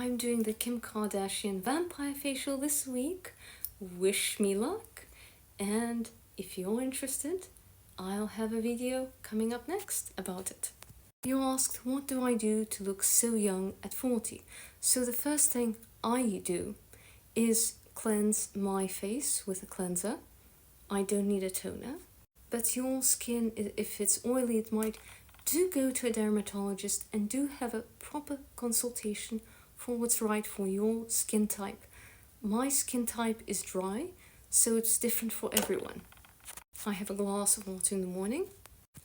I'm doing the Kim Kardashian Vampire Facial this week. Wish me luck. And if you're interested, I'll have a video coming up next about it. You asked, what do I do to look so young at 40? So the first thing I do is cleanse my face with a cleanser. I don't need a toner. But your skin, if it's oily, it might. Do go to a dermatologist and do have a proper consultation for what's right for your skin type. My skin type is dry, so it's different for everyone. I have a glass of water in the morning.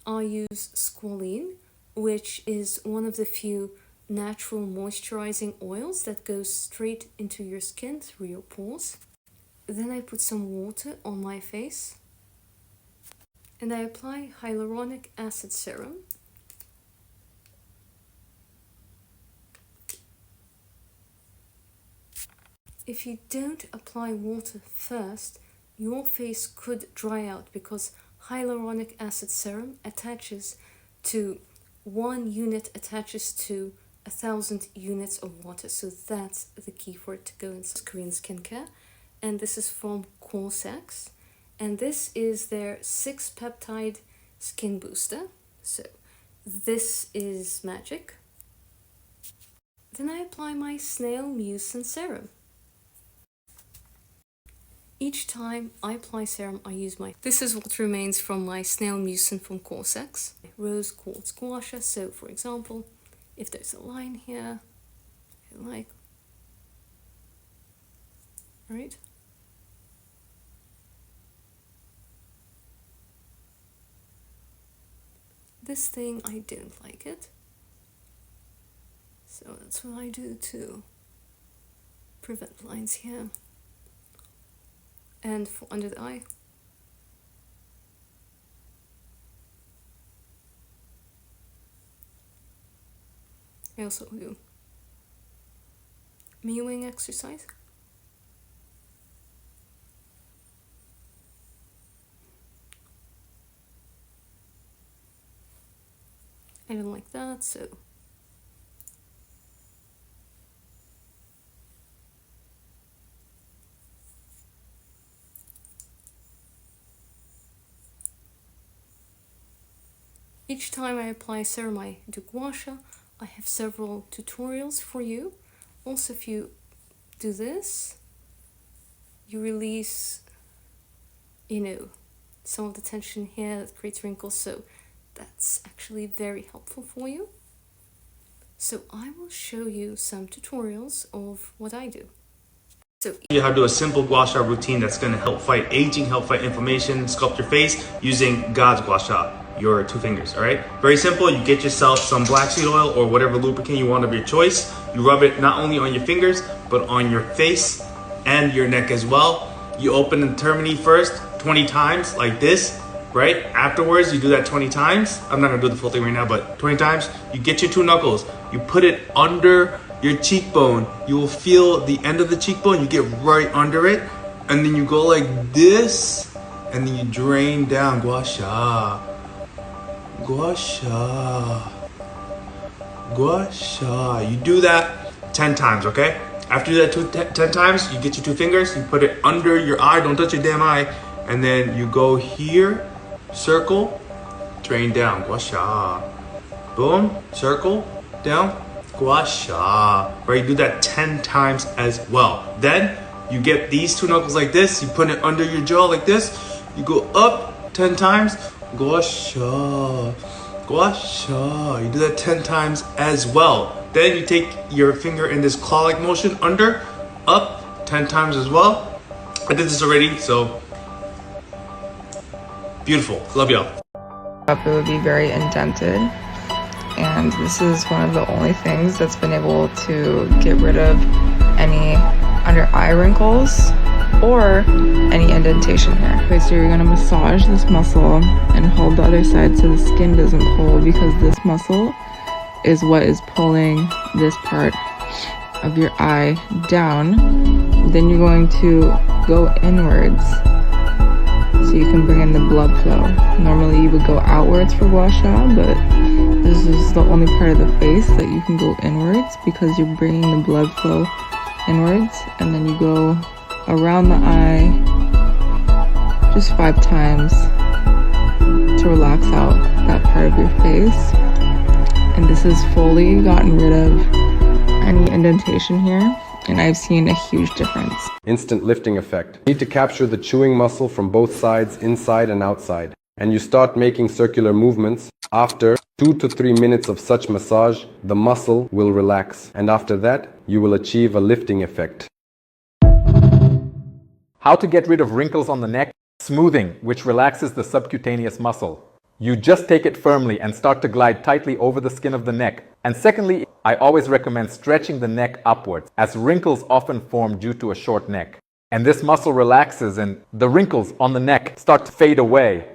I use Squaline, which is one of the few natural moisturizing oils that goes straight into your skin through your pores. Then I put some water on my face and I apply hyaluronic acid serum. If you don't apply water first, your face could dry out because hyaluronic acid serum attaches to 1 unit attaches to 1,000 units of water. So that's the key for it to go in Korean skincare. And this is from Corsx. And this is their 6 peptide skin booster. So this is magic. Then I apply my Snail Mucin serum. Each time I apply serum, I use this is what remains from my Snail Mucin from Corsx. Rose quartz gua sha. So for example, if there's a line here, right? This thing, I don't like it. So that's what I do to prevent lines here. And for under the eye, I also do mewing exercise. I don't like that, so each time I apply serum, I do gua sha. I have several tutorials for you. Also, if you do this, you release, some of the tension here that creates wrinkles. So that's actually very helpful for you. So I will show you some tutorials of what I do. So how to do a simple gua sha routine that's going to help fight aging, help fight inflammation, sculpt your face using God's gua sha. Your 2 fingers, all right? Very simple. You get yourself some black seed oil or whatever lubricant you want of your choice. You rub it not only on your fingers, but on your face and your neck as well. You open the termini first 20 times like this, right? Afterwards, you do that 20 times. I'm not gonna do the full thing right now, but 20 times. You get your 2 knuckles. You put it under your cheekbone. You will feel the end of the cheekbone. You get right under it. And then you go like this. And then you drain down. Gua sha. Gua sha. Gua sha. You do that 10 times, okay? After you do that 10 times, you get your 2 fingers, you put it under your eye, don't touch your damn eye, and then you go here, circle, drain down, gua sha. Boom, circle, down, gua sha. Right, you do that 10 times as well. Then you get these 2 knuckles like this, you put it under your jaw like this, you go up 10 times, gua sha, gua sha. You do that 10 times as well. Then you take your finger in this claw-like motion under, up 10 times as well. I did this already, so beautiful. Love y'all. It would be very indented, and this is one of the only things that's been able to get rid of any under eye wrinkles or any indentation here. Okay, so you're gonna massage this muscle and hold the other side so the skin doesn't pull, because this muscle is what is pulling this part of your eye down. Then you're going to go inwards so you can bring in the blood flow. Normally you would go outwards for gua sha, but This is the only part of the face that you can go inwards because you're bringing the blood flow inwards, and then you go around the eye just 5 times to relax out that part of your face. And this has fully gotten rid of any indentation here, and I've seen a huge difference. Instant lifting effect. You need to capture the chewing muscle from both sides, inside and outside. And you start making circular movements. After 2 to 3 minutes of such massage, the muscle will relax. And after that, you will achieve a lifting effect. How to get rid of wrinkles on the neck? Smoothing, which relaxes the subcutaneous muscle. You just take it firmly and start to glide tightly over the skin of the neck. And secondly, I always recommend stretching the neck upwards, as wrinkles often form due to a short neck. And this muscle relaxes and the wrinkles on the neck start to fade away.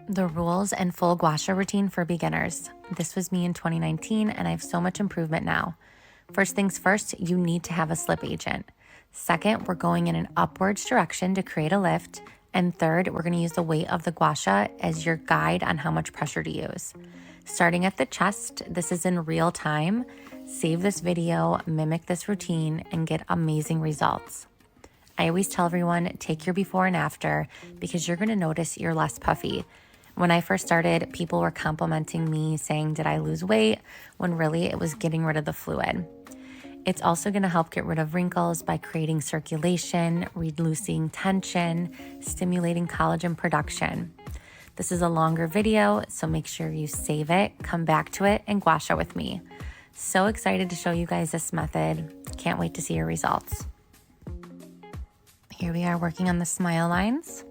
The rules and full gua sha routine for beginners. This was me in 2019, and I have so much improvement now. First things first, you need to have a slip agent. Second, we're going in an upwards direction to create a lift. And third, we're going to use the weight of the gua sha as your guide on how much pressure to use. Starting at the chest, this is in real time. Save this video, mimic this routine, and get amazing results. I always tell everyone, take your before and after, because you're going to notice you're less puffy. When I first started, people were complimenting me saying, did I lose weight? When really it was getting rid of the fluid. It's also going to help get rid of wrinkles by creating circulation, reducing tension, stimulating collagen production. This is a longer video, so make sure you save it, come back to it, and gua sha with me. So excited to show you guys this method. Can't wait to see your results. Here we are working on the smile lines.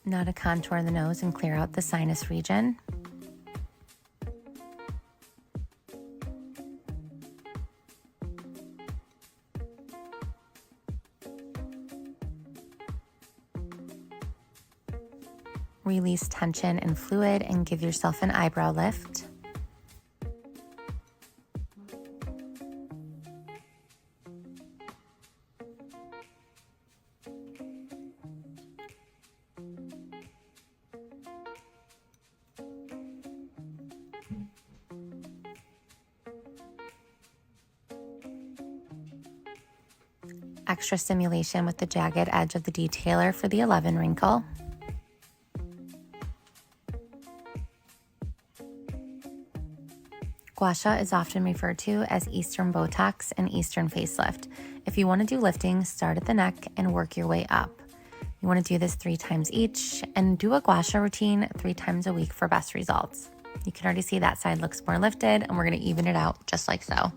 Now to contour the nose and clear out the sinus region. Release tension and fluid and give yourself an eyebrow lift. Extra stimulation with the jagged edge of the detailer for the 11 wrinkle. Gua sha is often referred to as Eastern Botox and Eastern Facelift. If you want to do lifting, start at the neck and work your way up. You want to do this 3 times each and do a gua sha routine 3 times a week for best results. You can already see that side looks more lifted, and we're going to even it out just like so.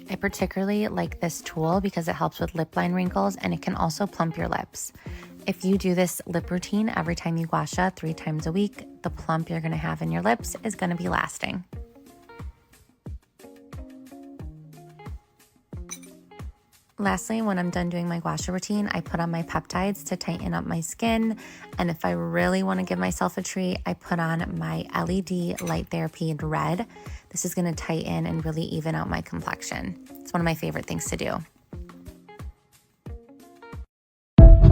I particularly like this tool because it helps with lip line wrinkles, and it can also plump your lips. If you do this lip routine every time you gua sha 3 times a week, the plump you're going to have in your lips is going to be lasting. Lastly, when I'm done doing my gua sha routine, I put on my peptides to tighten up my skin. And if I really want to give myself a treat, I put on my LED Light Therapy in red. This is going to tighten and really even out my complexion. It's one of my favorite things to do.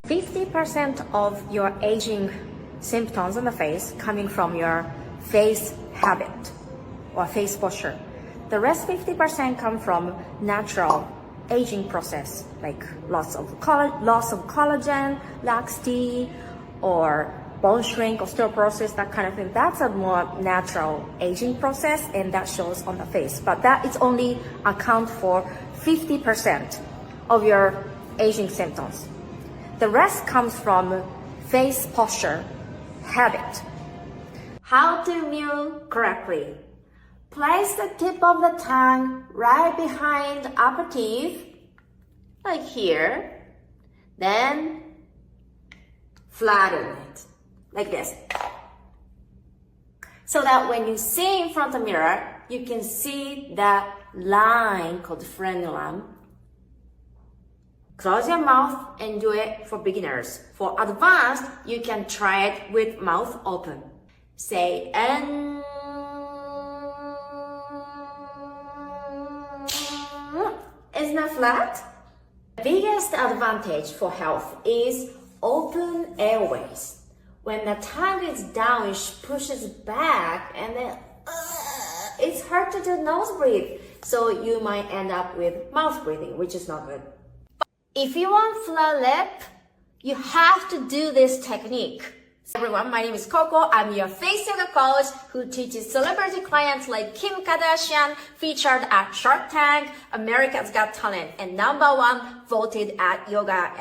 50% of your aging symptoms on the face coming from your face habit or face posture. The rest 50% come from natural aging process, like loss of collagen, laxity, or bone shrink, osteoporosis, that kind of thing. That's a more natural aging process, and that shows on the face. But that is only account for 50% of your aging symptoms. The rest comes from face posture, habit. How to mew correctly. Place the tip of the tongue right behind the upper teeth, like here. Then flatten it, like this. So that when you see in front of the mirror, you can see that line called frenulum. Close your mouth and do it for beginners. For advanced, you can try it with mouth open. Say N. Isn't that flat? The biggest advantage for health is open airways. When the tongue is down, it pushes back and then it's hard to do nose breathe. So you might end up with mouth breathing, which is not good. If you want flat lip, you have to do this technique. Everyone, my name is Coco. I'm your face yoga coach who teaches celebrity clients like Kim Kardashian, featured at Shark Tank, America's Got Talent, and #1 voted at Yoga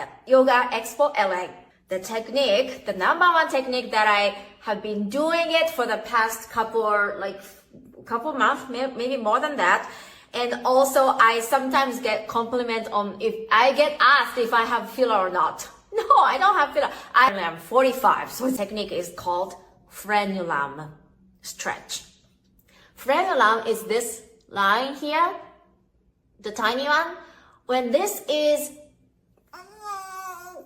Expo LA. The technique, the #1 technique that I have been doing it for the past couple months, maybe more than that. And also I sometimes get compliment on if I get asked if I have filler or not. No, I don't have filler. I am 45, so the technique is called frenulum stretch. Frenulum is this line here, the tiny one. When this is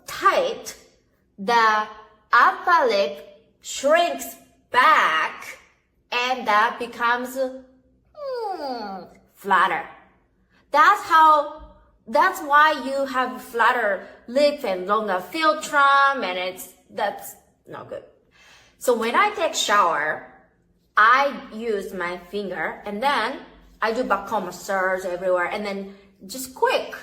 tight, the upper lip shrinks back and that becomes flatter. That's why you have flatter lip and longer philtrum, and that's not good. So when I take shower, I use my finger and then I do back home massage everywhere and then just quick.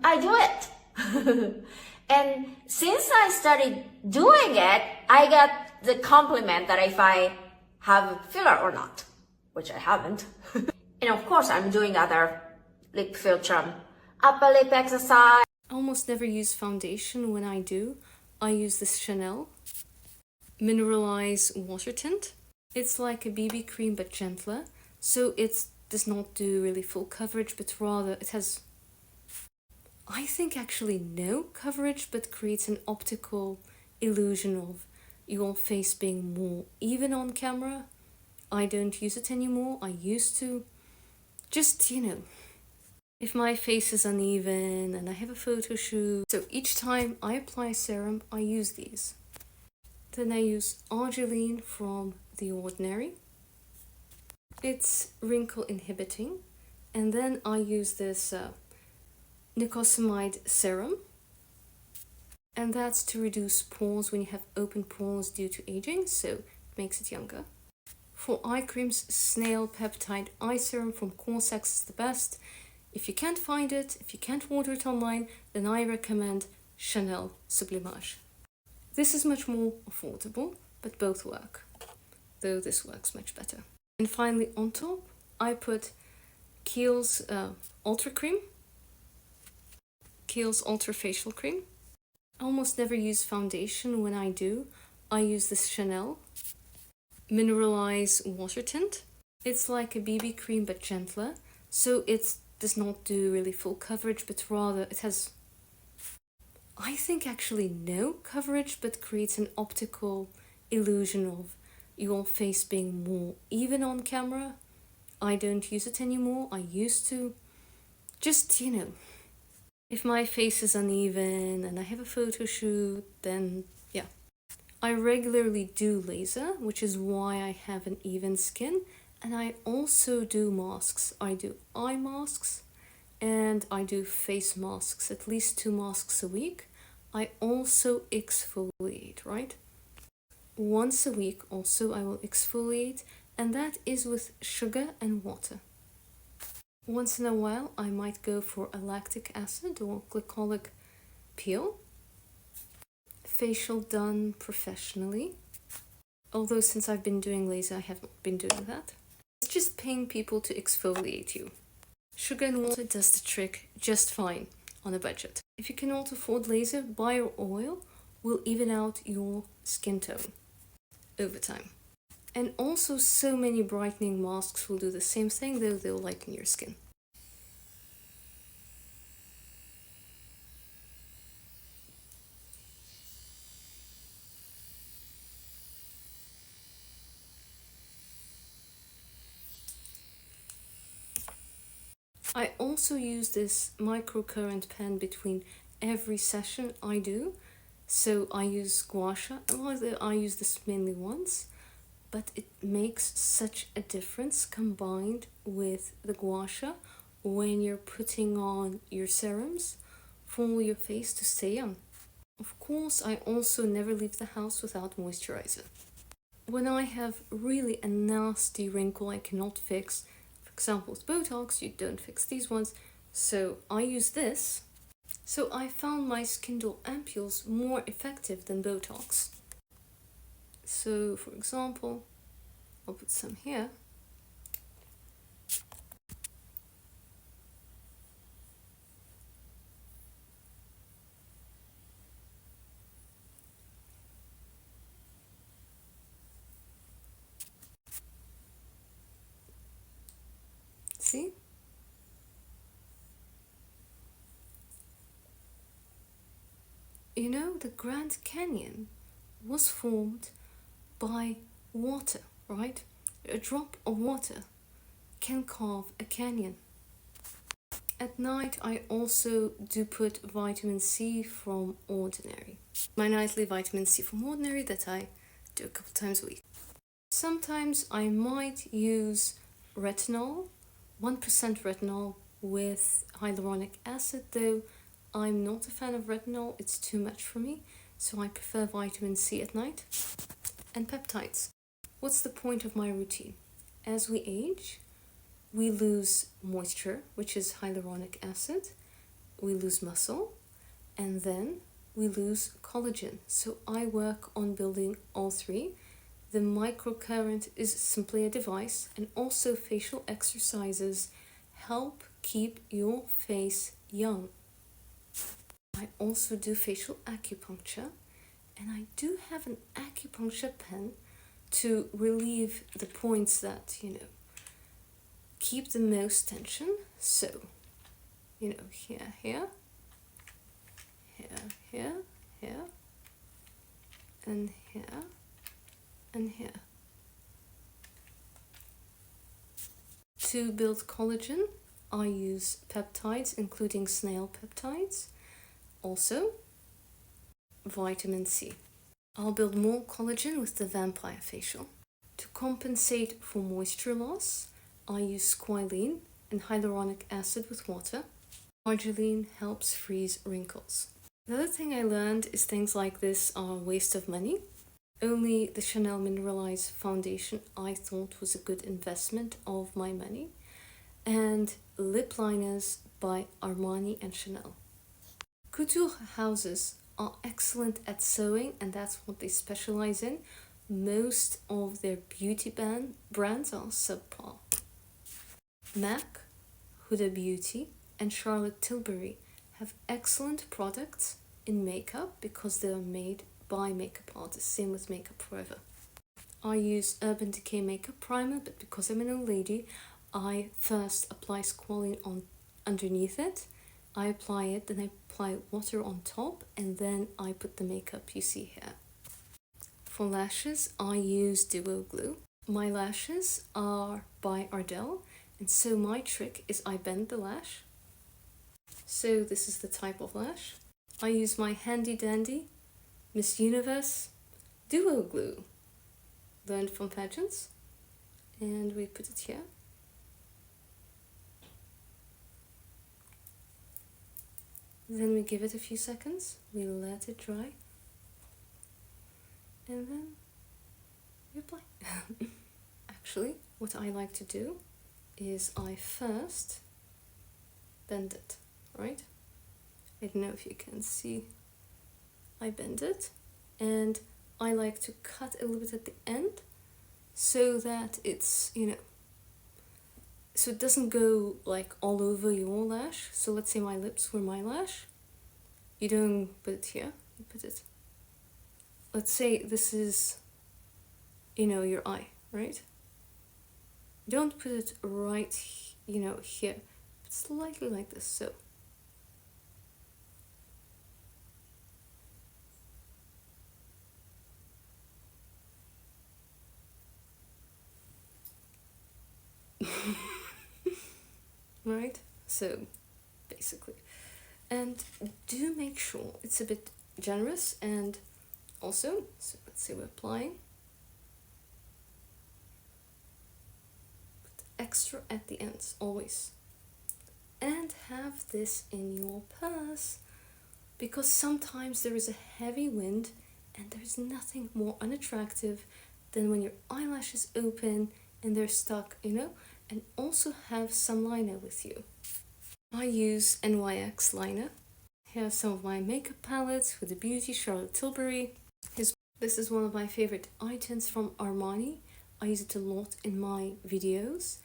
I do it. And since I started doing it, I get the compliment that if I have filler or not, which I haven't. And of course, I'm doing other lip philtrum, upper lip exercise. I almost never use foundation. When I do, I use this Chanel Mineralize Water Tint. It's like a BB cream but gentler, so it does not do really full coverage, but rather it has, I think, actually no coverage, but creates an optical illusion of your face being more even on camera. I don't use it anymore. I used to. Just, if my face is uneven and I have a photo shoot. So each time I apply serum, I use these. Then I use Argireline from The Ordinary. It's Wrinkle Inhibiting. And then I use this Niacinamide Serum. And that's to reduce pores when you have open pores due to aging, so it makes it younger. For eye creams, Snail Peptide Eye Serum from Corsx is the best. If you can't find it, if you can't order it online, then I recommend Chanel Sublimage. This is much more affordable, but both work, though this works much better. And finally, on top, I put Kiehl's Ultra Cream, Kiehl's Ultra Facial Cream. I almost never use foundation. When I do, I use this Chanel Mineralize Water Tint. It's like a BB cream but gentler, so it does not do really full coverage, but rather it has, I think, actually no coverage, but creates an optical illusion of your face being more even on camera. I don't use it anymore. I used to. Just, if my face is uneven and I have a photo shoot, then yeah. I regularly do laser, which is why I have an even skin, and I also do masks. I do eye masks and I do face masks, at least 2 masks a week. I also exfoliate, right? Once a week also I will exfoliate, and that is with sugar and water. Once in a while I might go for a lactic acid or glycolic peel. Facial done professionally, although since I've been doing laser I haven't been doing that. just paying people to exfoliate you. Sugar and water does the trick just fine on a budget. If you cannot afford laser, bio oil will even out your skin tone over time. And also so many brightening masks will do the same thing, though they'll lighten your skin. I also use this microcurrent pen between every session I do. So I use gua sha, well, I use this mainly once, but it makes such a difference combined with the gua sha when you're putting on your serums for your face to stay young. Of course, I also never leave the house without moisturizer. When I have really a nasty wrinkle I cannot fix, for example with Botox, you don't fix these ones, so I use this. So I found my Skyndor ampules more effective than Botox. So for example, I'll put some here. See? You know, the Grand Canyon was formed by water, right? A drop of water can carve a canyon. At night, I also do put vitamin C from Ordinary. My nightly vitamin C from Ordinary that I do a couple times a week. Sometimes I might use retinol, 1% retinol with hyaluronic acid, though I'm not a fan of retinol, it's too much for me, so I prefer vitamin C at night. And peptides. What's the point of my routine? As we age, we lose moisture, which is hyaluronic acid, we lose muscle, and then we lose collagen. So I work on building all three. The microcurrent is simply a device, and also facial exercises help keep your face young. I also do facial acupuncture, and I do have an acupuncture pen to relieve the points that, keep the most tension. So, here, here, and here, and here. To build collagen, I use peptides, including Snail peptides. Also, vitamin C. I'll build more collagen with the Vampire Facial. To compensate for moisture loss, I use Squaline and hyaluronic acid with water. Argireline helps freeze wrinkles. The other thing I learned is things like this are a waste of money. Only the Chanel Mineralized Foundation I thought was a good investment of my money. And lip liners by Armani and Chanel. Couture houses are excellent at sewing, and that's what they specialize in. Most of their beauty brands are subpar. MAC, Huda Beauty, and Charlotte Tilbury have excellent products in makeup because they are made by makeup artists, same with Makeup Forever. I use Urban Decay Makeup Primer, but because I'm an old lady, I first apply Squaline on underneath it. I apply it, then I apply water on top, and then I put the makeup you see here. For lashes, I use Duo Glue. My lashes are by Ardell, and so my trick is I bend the lash. So this is the type of lash. I use my handy dandy Miss Universe Duo Glue, learned from pageants, and we put it here. Then we give it a few seconds, we let it dry, and then we apply. Actually, what I like to do is I first bend it, right? I don't know if you can see. I bend it, and I like to cut a little bit at the end so that it's, so it doesn't go like all over your lash. So let's say my lips were my lash. You don't put it here, you put it. Let's say this is, you know, your eye, right? Don't put it right, you know, here. Slightly like this, so. Right? So, basically. And do make sure it's a bit generous, and also, so let's say we're applying. Put extra at the ends, always. And have this in your purse, because sometimes there is a heavy wind and there's nothing more unattractive than when your eyelash is open and they're stuck, you know, and also have some liner with you. I use NYX liner. Here are some of my makeup palettes with the Beauty Charlotte Tilbury. This is one of my favorite eye tints from Armani. I use it a lot in my videos,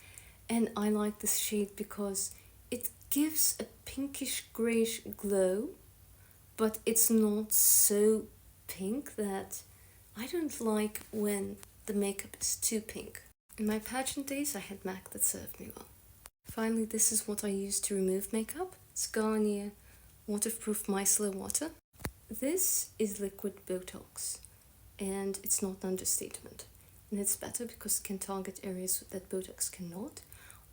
and I like this shade because it gives a pinkish grayish glow, but it's not so pink that I don't like when the makeup is too pink. In my pageant days, I had MAC that served me well. Finally, this is what I use to remove makeup. Squaline Waterproof Micellar Water. This is liquid Botox, and it's not an understatement. And it's better because it can target areas that Botox cannot.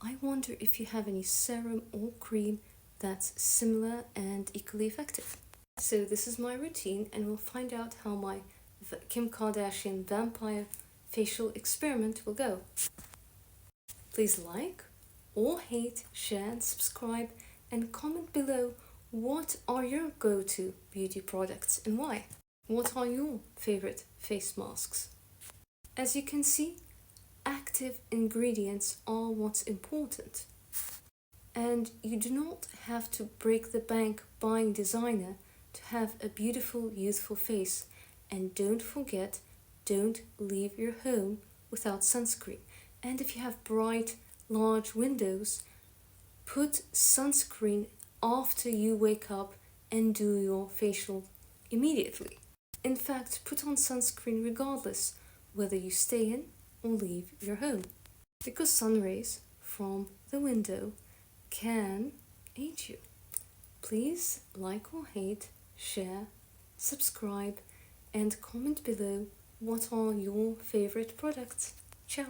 I wonder if you have any serum or cream that's similar and equally effective. So this is my routine, and we'll find out how my Kim Kardashian vampire facial experiment will go. Please like or hate, share and subscribe, and comment below what are your go-to beauty products and why. What are your favorite face masks? As you can see, active ingredients are what's important. And you do not have to break the bank buying designer to have a beautiful, youthful face. And don't forget, don't leave your home without sunscreen. And if you have bright, large windows, put sunscreen after you wake up and do your facial immediately. In fact, put on sunscreen regardless whether you stay in or leave your home, because sun rays from the window can age you. Please like or hate, share, subscribe, and comment below what are your favorite products. Ciao!